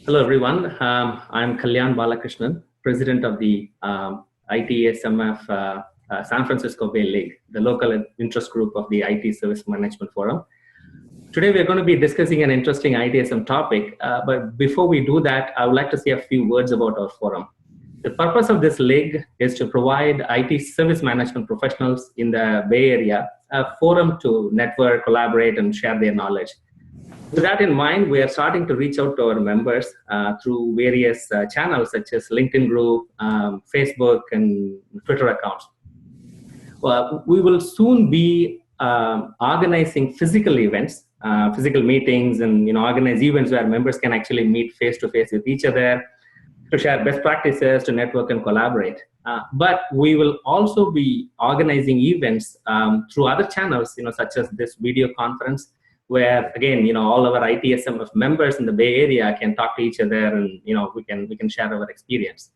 Hello, everyone. I'm Kalyan Balakrishnan, President of the ITSMF San Francisco Bay LIG, the local interest group of the IT Service Management Forum. Today, we're going to be discussing an interesting ITSM topic, but before we do that, I would like to say a few words about our forum. The purpose of this LIG is to provide IT service management professionals in the Bay Area a forum to network, collaborate, and share their knowledge. With that in mind, we are starting to reach out to our members through various channels such as LinkedIn group, Facebook, and Twitter accounts. We will soon be organizing physical events, physical meetings, and organize events where members can actually meet face-to-face with each other to share best practices, to network and collaborate. But we will also be organizing events through other channels, such as this video conference, where again, all our ITSMF members in the Bay Area can talk to each other, and we can share our experience.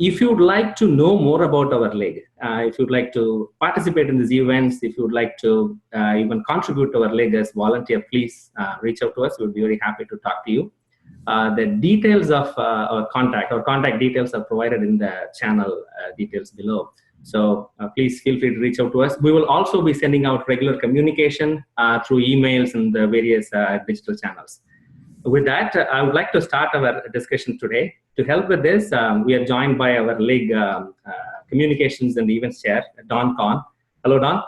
If you would like to know more about our LIG, if you'd like to participate in these events, if you would like to even contribute to our LIG as volunteer, please reach out to us. We'll be very happy to talk to you. The details of our contact details are provided in the channel details below. So please feel free to reach out to us. We will also be sending out regular communication through emails and the various digital channels. With that, I would like to start our discussion today. To help with this, we are joined by our LIG Communications and Events Chair, Don Carn. Hello, Don.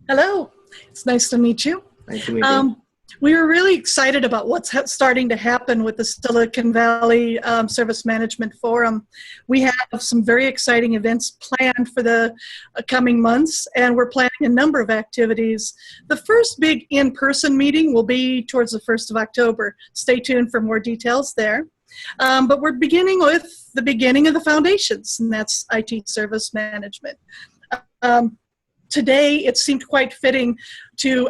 Hello. It's nice to meet you. Nice to meet you. We were really excited about what's starting to happen with the Silicon Valley Service Management Forum. We have some very exciting events planned for the coming months, and we're planning a number of activities. The first big in-person meeting will be towards the 1st of October. Stay tuned for more details there. But we're beginning with the beginning of the foundations, and that's IT service management. Today, it seemed quite fitting to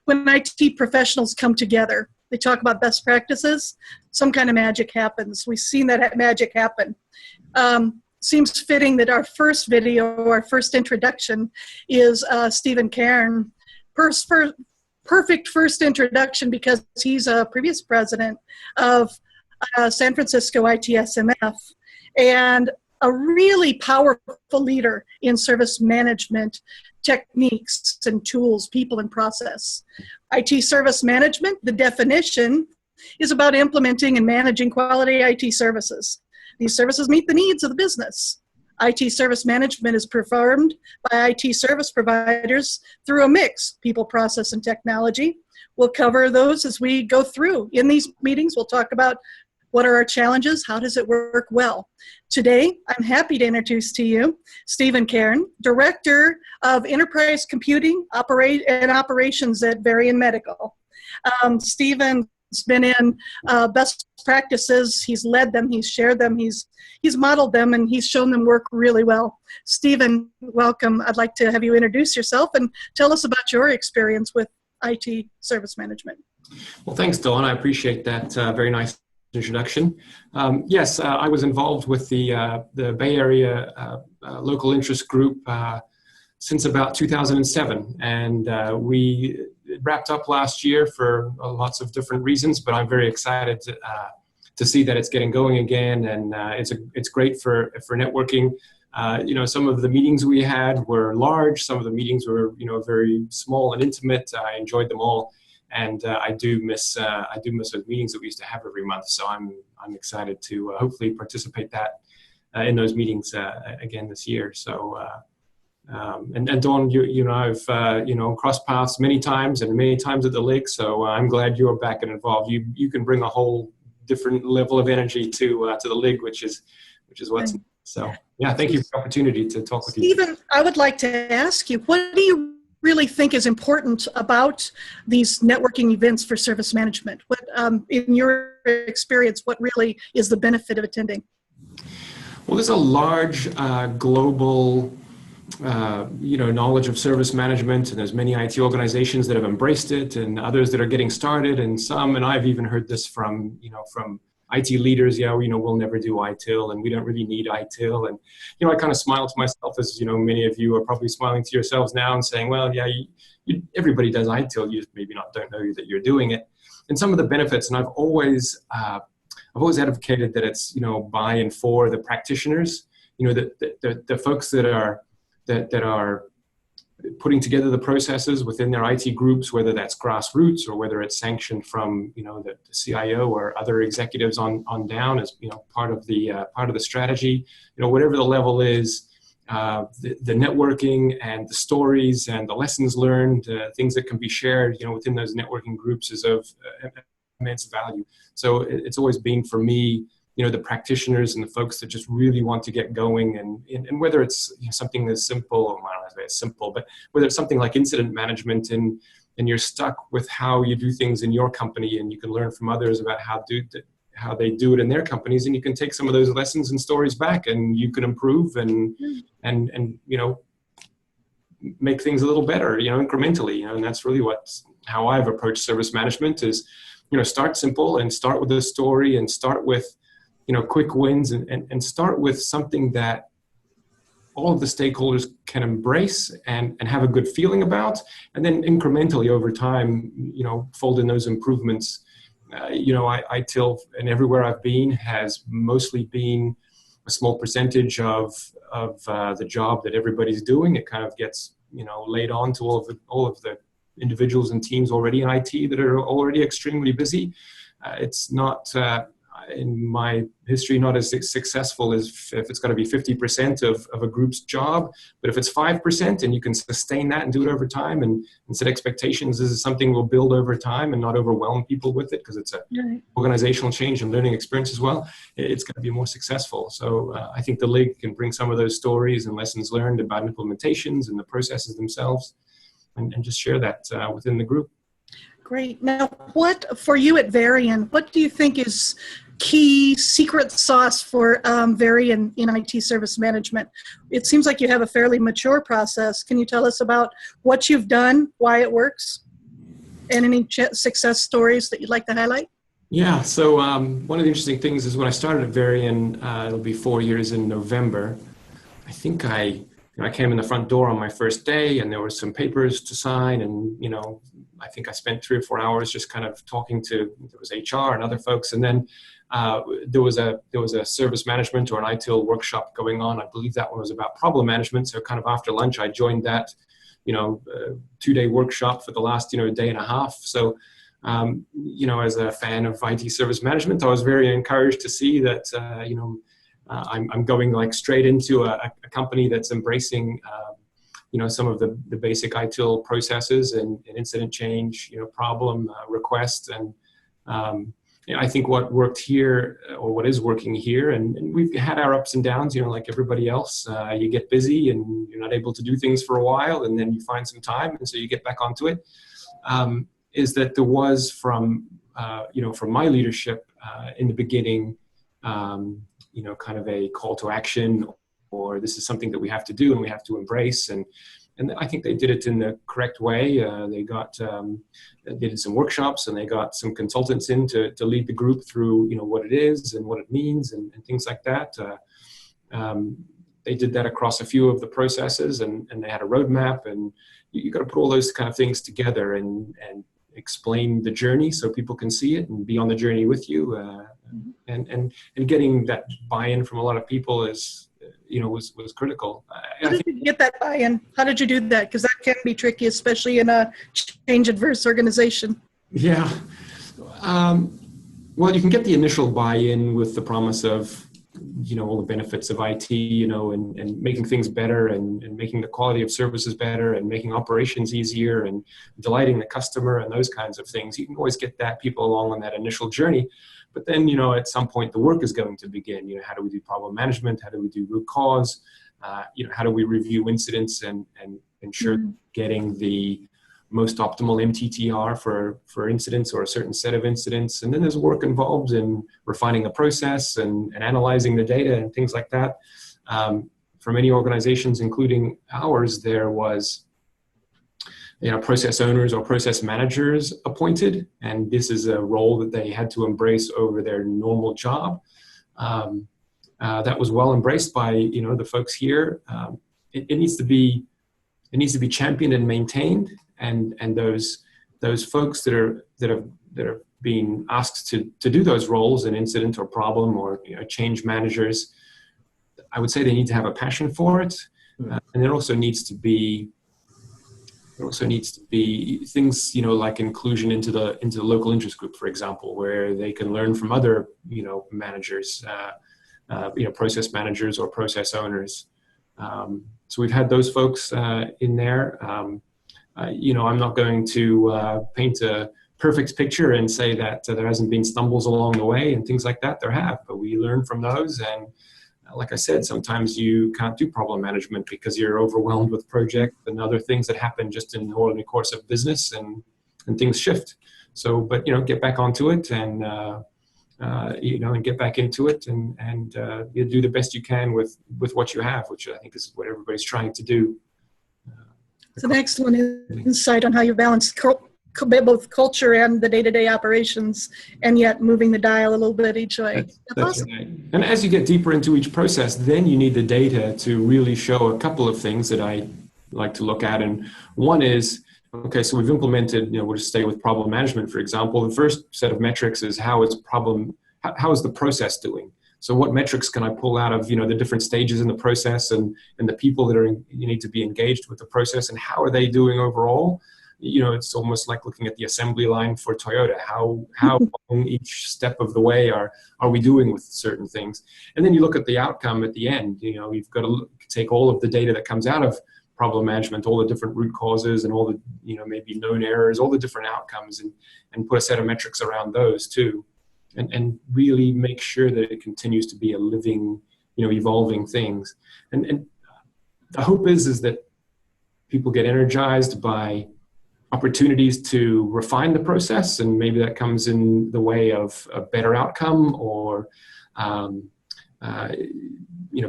when IT professionals come together, they talk about best practices, some kind of magic happens. We've seen that magic happen. Seems fitting that our first video, our first introduction is Stephen Carn. Perfect first introduction because he's a previous president of San Francisco ITSMF and a really powerful leader in service management techniques and tools, people and process. IT service management, the definition, is about implementing and managing quality IT services. These services meet the needs of the business. IT service management is performed by IT service providers through a mix, people, process, and technology. We'll cover those as we go through. In these meetings, we'll talk about what are our challenges? How does it work well? Today, I'm happy to introduce to you Stephen Carn, Director of Enterprise Computing and Operations at Varian Medical. Stephen's been in best practices. He's led them, he's shared them, he's modeled them, and he's shown them work really well. Stephen, welcome. I'd like to have you introduce yourself and tell us about your experience with IT service management. Well, thanks, Dawn. I appreciate that very nice introduction. Yes, I was involved with the Bay Area local interest group since about 2007, and we wrapped up last year for lots of different reasons, but I'm very excited to see that it's getting going again, and it's great for networking. Some of the meetings we had were large, some of the meetings were very small and intimate. I enjoyed them all. And I do miss those meetings that we used to have every month. So I'm excited to hopefully participate in those meetings again this year. So and Dawn, you and I've crossed paths many times and many times at the LIG. So I'm glad you're back and involved. You can bring a whole different level of energy to the LIG, which is what's so. Yeah, thank you for the opportunity to talk with you. Stephen, I would like to ask you, what do you really think is important about these networking events for service management? What, in your experience, what really is the benefit of attending? Well, there's a large global, knowledge of service management, and there's many IT organizations that have embraced it, and others that are getting started, and I've even heard this from IT leaders, we'll never do ITIL, and we don't really need ITIL. And, I kind of smile to myself, as, many of you are probably smiling to yourselves now and saying, well, yeah, everybody does ITIL, you just maybe don't know that you're doing it. And some of the benefits, and I've always I've always advocated that it's, buy-in for the practitioners, the folks that are putting together the processes within their IT groups, whether that's grassroots or whether it's sanctioned from, the CIO or other executives on down as, part of the strategy, whatever the level is, the networking and the stories and the lessons learned, things that can be shared, within those networking groups is of immense value. So it's always been for me, the practitioners and the folks that just really want to get going, and whether it's something as simple, or I don't know if it's simple, but whether it's something like incident management and you're stuck with how you do things in your company, and you can learn from others about how they do it in their companies, and you can take some of those lessons and stories back, and you can improve and make things a little better, incrementally, and that's really how I've approached service management is, start simple and start with a story and start with quick wins and start with something that all of the stakeholders can embrace and have a good feeling about, and then incrementally over time, fold in those improvements. ITIL and everywhere I've been has mostly been a small percentage of the job that everybody's doing. It kind of gets, laid on to all of the individuals and teams already in IT that are already extremely busy. It's not, in my history, not as successful as if it's got to be 50% of a group's job. But if it's 5% and you can sustain that and do it over time and set expectations, this is something we'll build over time and not overwhelm people with it, because it's a organizational change and learning experience as well. It's going to be more successful. So I think the LIG can bring some of those stories and lessons learned about implementations and the processes themselves and just share that within the group. Great. Now, for you at Varian, what do you think is key secret sauce for Varian in IT service management? It seems like you have a fairly mature process. Can you tell us about what you've done, why it works, and any success stories that you'd like to highlight? Yeah, so one of the interesting things is when I started at Varian, it'll be 4 years in November, I think I came in the front door on my first day, and there were some papers to sign, and I think I spent 3 or 4 hours just kind of talking to, there was HR and other folks, and then there was a service management or an ITIL workshop going on. I believe that one was about problem management. So kind of after lunch, I joined that 2-day workshop for the last day and a half. So as a fan of IT service management, I was very encouraged to see that I'm going like straight into a company that's embracing some of the basic ITIL processes and incident change, problem request, and I think what worked here, or what is working here, and we've had our ups and downs, like everybody else. You get busy and you're not able to do things for a while, and then you find some time, and so you get back onto it. Is that there was from my leadership in the beginning, kind of a call to action, or this is something that we have to do and we have to embrace, and I think they did it in the correct way. They did some workshops, and they got some consultants in to lead the group through, what it is and what it means and things like that. They did that across a few of the processes, and they had a roadmap, and you got to put all those kind of things together and explain the journey so people can see it and be on the journey with you. And getting that buy-in from a lot of people was critical. How did you get that buy-in? How did you do that? Because that can be tricky, especially in a change-adverse organization. Yeah. Well, you can get the initial buy-in with the promise of, all the benefits of IT, and making things better and making the quality of services better and making operations easier and delighting the customer and those kinds of things. You can always get people along on that initial journey. But then, at some point the work is going to begin. How do we do problem management? How do we do root cause? How do we review incidents and ensure getting the most optimal MTTR for incidents or a certain set of incidents? And then there's work involved in refining the process and analyzing the data and things like that. For many organizations, including ours, there was process owners or process managers appointed, and this is a role that they had to embrace over their normal job. That was well embraced by the folks here. It needs to be championed and maintained, and those folks that are being asked to do those roles in incident or problem or change managers, I would say they need to have a passion for it. And there also needs to be things, like inclusion into the local interest group, for example, where they can learn from other, managers, process managers or process owners. So we've had those folks in there. I'm not going to paint a perfect picture and say that there hasn't been stumbles along the way and things like that. There have, but we learn from those. And like I said, sometimes you can't do problem management because you're overwhelmed with projects and other things that happen just in the ordinary course of business, and things shift. So, but get back onto it and and get back into it and you do the best you can with what you have, which I think is what everybody's trying to do. So the next one is insight on how you balance both culture and the day-to-day operations, and yet moving the dial a little bit each way. That's awesome. Right. And as you get deeper into each process, then you need the data to really show a couple of things that I like to look at. And one is, okay, so we've implemented, we'll just stay with problem management, for example. The first set of metrics is how is the process doing? So what metrics can I pull out of, the different stages in the process and the people that you need to be engaged with the process, and how are they doing overall? It's almost like looking at the assembly line for Toyota. How long each step of the way are we doing with certain things? And then you look at the outcome at the end. You've got to take all of the data that comes out of problem management, all the different root causes and all the, maybe known errors, all the different outcomes, and put a set of metrics around those too. And really make sure that it continues to be a living, evolving things. And the hope is that people get energized by opportunities to refine the process, and maybe that comes in the way of a better outcome or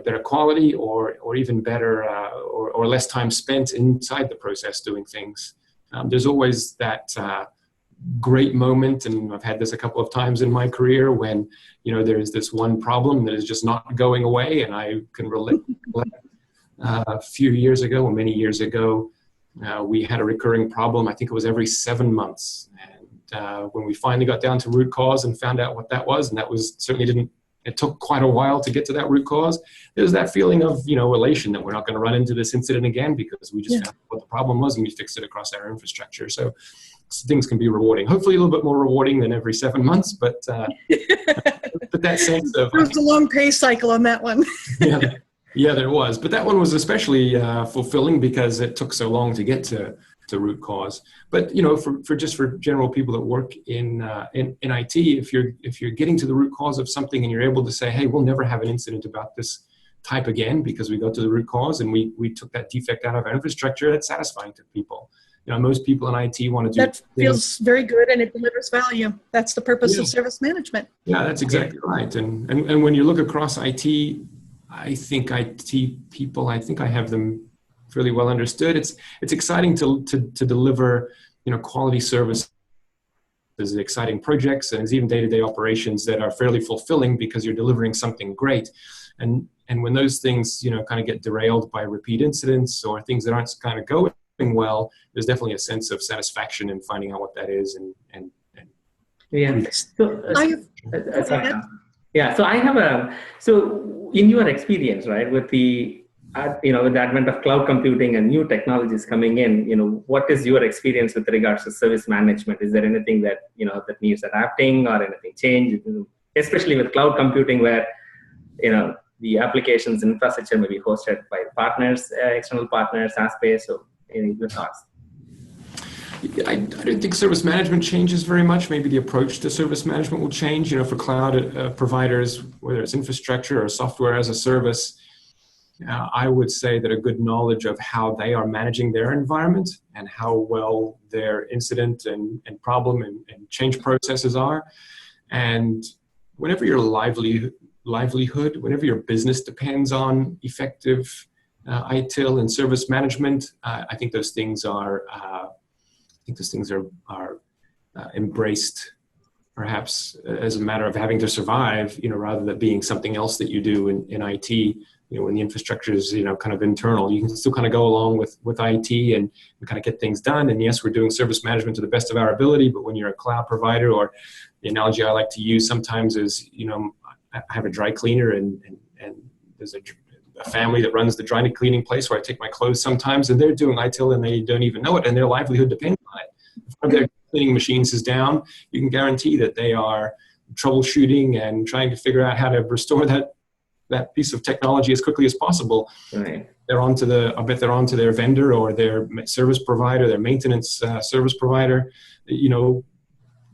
better quality or even better or less time spent inside the process doing things. There's always that great moment, and I've had this a couple of times in my career, when there's this one problem that is just not going away, and I can relate. A few years ago, or many years ago, we had a recurring problem. I think it was every 7 months. And when we finally got down to root cause and found out what that was, and that was certainly it took quite a while to get to that root cause. There's that feeling of, elation that we're not going to run into this incident again because we just found what the problem was and we fixed it across our infrastructure. So things can be rewarding, hopefully a little bit more rewarding than every 7 months, but that sense of... There was a long pay cycle on that one. Yeah, there was. But that one was especially fulfilling because it took so long to get to root cause. But for general people that work in IT, if you're getting to the root cause of something and you're able to say, hey, we'll never have an incident about this type again because we got to the root cause and we took that defect out of our infrastructure, that's satisfying to people. Most people in IT want to do that feels very good, and it delivers value. That's the purpose of service management. Yeah, that's exactly right. And when you look across IT, I think IT people, I have them fairly well understood. It's exciting to deliver, quality service. There's exciting projects, and there's even day-to-day operations that are fairly fulfilling because you're delivering something great. And when those things, kind of get derailed by repeat incidents or things that aren't kind of going well, there's definitely a sense of satisfaction in finding out what that is. So in your experience, right, with the with the advent of cloud computing and new technologies coming in, what is your experience with regards to service management? Is there anything that that needs adapting or anything change, especially with cloud computing, where the applications infrastructure may be hosted by partners, external partners, SaaS-based? So, your thoughts? I don't think service management changes very much. Maybe the approach to service management will change. For cloud providers, whether it's infrastructure or software as a service, I would say that a good knowledge of how they are managing their environment and how well their incident and problem and change processes are. And whenever your livelihood, whenever your business depends on effective ITIL and service management, I think those things are embraced perhaps as a matter of having to survive, rather than being something else that you do in IT when the infrastructure is, kind of internal, you can still kind of go along with IT and kind of get things done. And yes, we're doing service management to the best of our ability, but when you're a cloud provider, or the analogy I like to use sometimes is, I have a dry cleaner and there's a family that runs the dry cleaning place where I take my clothes sometimes, and they're doing ITIL and they don't even know it, and their livelihood depends on it. If one of their cleaning machines is down, you can guarantee that they are troubleshooting and trying to figure out how to restore that piece of technology as quickly as possible. Right. I bet they're onto their vendor or their service provider, their maintenance service provider,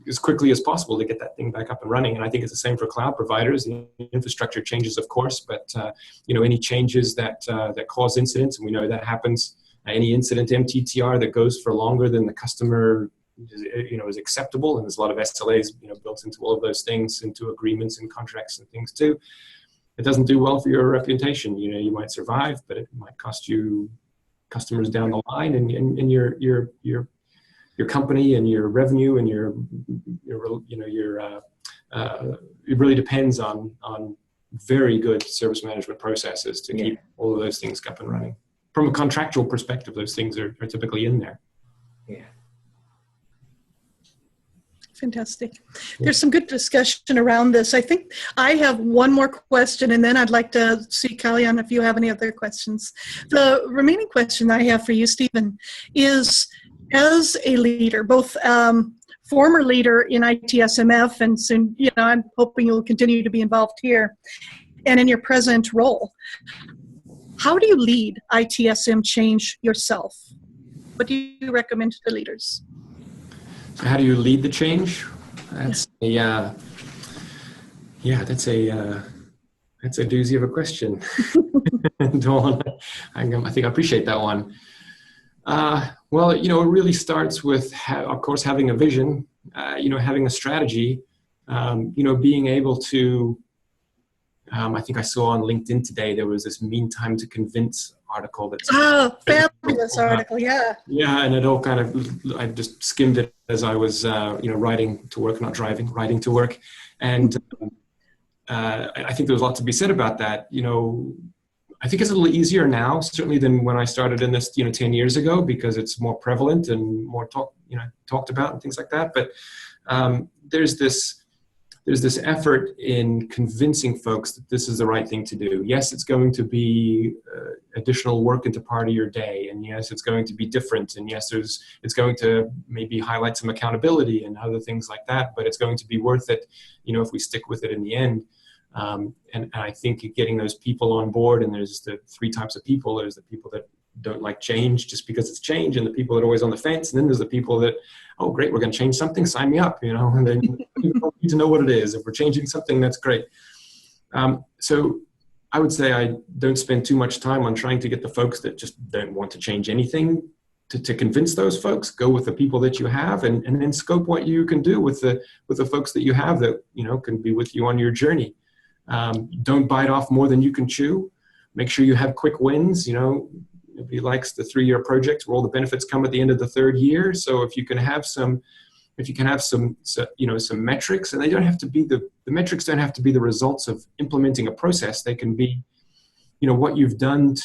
as quickly as possible to get that thing back up and running. And I think it's the same for cloud providers. The infrastructure changes, of course, but any changes that cause incidents, and we know that happens. Any incident MTTR that goes for longer than the customer is acceptable, and there's a lot of SLAs built into all of those things, into agreements and contracts and things too. It doesn't do well for your reputation. You might survive, but it might cost you customers down the line, and your company and your revenue and it really depends on very good service management processes to keep all of those things up and running. From a contractual perspective, those things are typically in there. Yeah. Fantastic. There's some good discussion around this. I think I have one more question, and then I'd like to see, Kalyan, if you have any other questions. The remaining question I have for you, Stephen, is as a leader, both former leader in ITSMF, and soon, I'm hoping you'll continue to be involved here, and in your present role, how do you lead ITSM change yourself? What do you recommend to the leaders? So how do you lead the change? That's that's a doozy of a question. Dawn, I think I appreciate that one. Well, it really starts with, of course, having a vision, having a strategy, being able to, I think I saw on LinkedIn today, there was this mean time to convince article that's fabulous article, yeah. Yeah, and it all kind of, I just skimmed it as I was, riding to work, not driving, riding to work. And I think there was a lot to be said about that. I think it's a little easier now, certainly than when I started in this, 10 years ago, because it's more prevalent and more talked about and things like that. But there's this effort in convincing folks that this is the right thing to do. Yes, it's going to be additional work into part of your day, and yes, it's going to be different, and yes, it's going to maybe highlight some accountability and other things like that, but it's going to be worth it, if we stick with it in the end. And I think getting those people on board, and there's the three types of people. There's the people that don't like change just because it's change, and the people that are always on the fence, and then there's the people that, oh great, we're going to change something, sign me up, and then you don't need to know what it is. If we're changing something, that's great. So I would say I don't spend too much time on trying to get the folks that just don't want to change anything to convince those folks. Go with the people that you have, and then scope what you can do with the folks that you have that can be with you on your journey. Don't bite off more than you can chew. Make sure you have quick wins. Nobody likes the 3-year projects where all the benefits come at the end of the 3rd year. So if you can have some metrics, and they don't have to be the metrics don't have to be the results of implementing a process. They can be, what you've done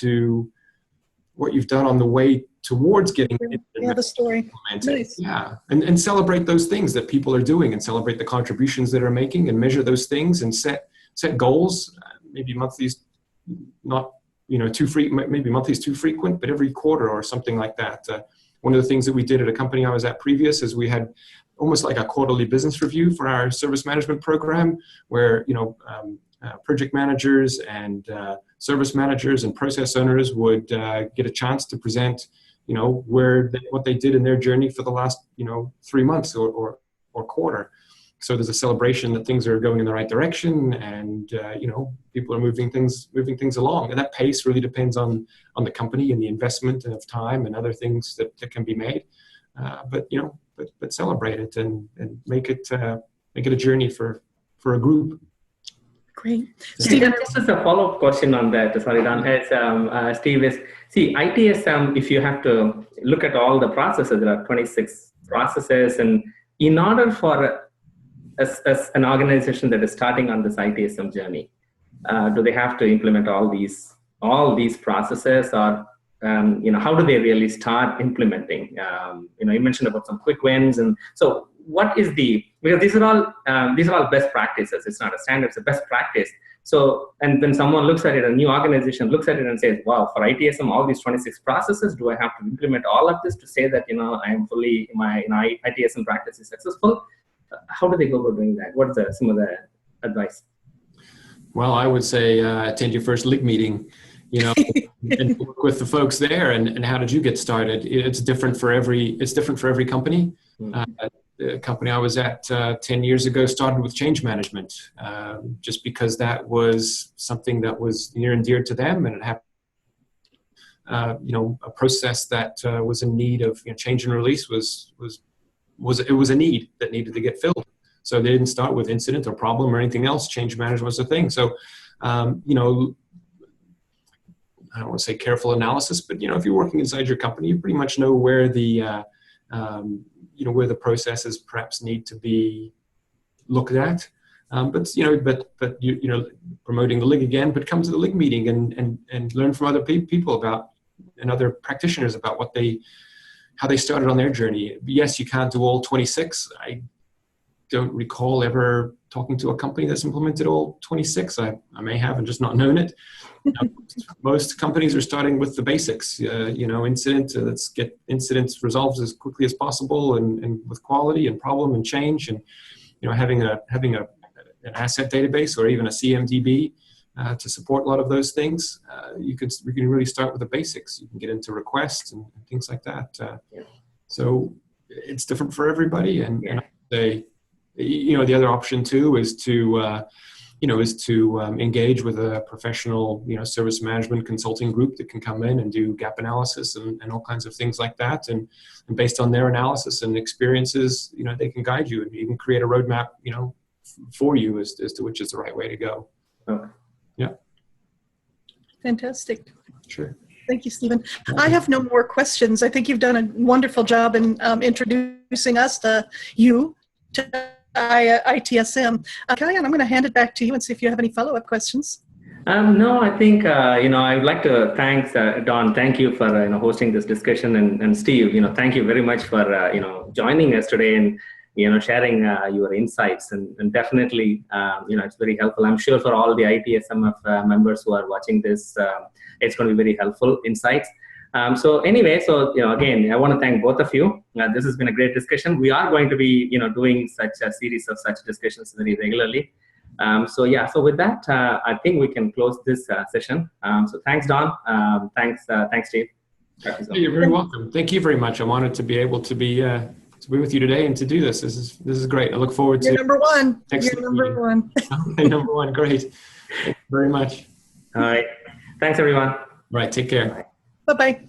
on the way towards getting it. Yeah, the story. Nice. Yeah, and celebrate those things that people are doing, and celebrate the contributions that are making, and measure those things, and set goals. Maybe monthly's not too frequent. Maybe monthly's too frequent, but every quarter or something like that. One of the things that we did at a company I was at previous is we had almost like a quarterly business review for our service management program, where project managers and service managers and process owners would get a chance to present, what they did in their journey for the last 3 months or quarter. So there's a celebration that things are going in the right direction, and people are moving things along. And that pace really depends on the company and the investment of time and other things that can be made. But celebrate it and make it a journey for a group. Great. Stephen, just as a follow-up question on that, sorry, Don, Steve, ITSM, if you have to look at all the processes, there are 26 processes, and in order for as an organization that is starting on this ITSM journey, do they have to implement all these all these processes, or how do they really start implementing? You mentioned about some quick wins, and so what is because these are all best practices. It's not a standard; it's a best practice. So, and when someone looks at it, a new organization looks at it and says, "Wow, for ITSM, all these 26 processes, do I have to implement all of this to say that I am fully my ITSM practice is successful?" How do they go about doing that? What is some of the advice? Well, I would say attend your first LIG meeting, and work with the folks there. And how did you get started? It's different for every company. The company I was at 10 years ago started with change management, just because that was something that was near and dear to them, and it happened. A process that was in need of change and release was a need that needed to get filled. So they didn't start with incident or problem or anything else. Change management was a thing. So, I don't want to say careful analysis, but if you're working inside your company, you pretty much know where the where the processes perhaps need to be looked at. But promoting the LIG again, but come to the LIG meeting and learn from other people about, and other practitioners about how they started on their journey. Yes, you can't do all 26. I don't recall ever talking to a company that's implemented all 26. I may have and just not known it. Most companies are starting with the basics, incident. Let's get incidents resolved as quickly as possible, and with quality and problem and change, and having an asset database or even a CMDB to support a lot of those things. We can really start with the basics. You can get into requests and things like that. So it's different for everybody, and I'd say, the other option too is to engage with a professional, service management consulting group that can come in and do gap analysis and all kinds of things like that. And based on their analysis and experiences, they can guide you and even create a roadmap, for you as to which is the right way to go. Okay. Yeah. Fantastic. Sure. Thank you, Stephen. I have no more questions. I think you've done a wonderful job in introducing us to ITSM. Kalyan, I'm going to hand it back to you and see if you have any follow-up questions. No, I think, I would like to thank Don. Thank you for, hosting this discussion. And Steve, thank you very much for, joining us today and, sharing your insights. And definitely, it's very helpful. I'm sure for all the ITSMF members who are watching this, it's going to be very helpful insights. Again, I want to thank both of you. This has been a great discussion. We are going to be, doing such a series of such discussions very regularly. So with that, I think we can close this session. So thanks, Don. Thanks, Steve. You're very welcome. Thank you very much. I'm honored to be able to be with you today and to do this. This is great. I look forward to. You're number one. You're number one. Number one. Great. Thank you very much. All right. Thanks, everyone. All right. Take care. Bye-bye.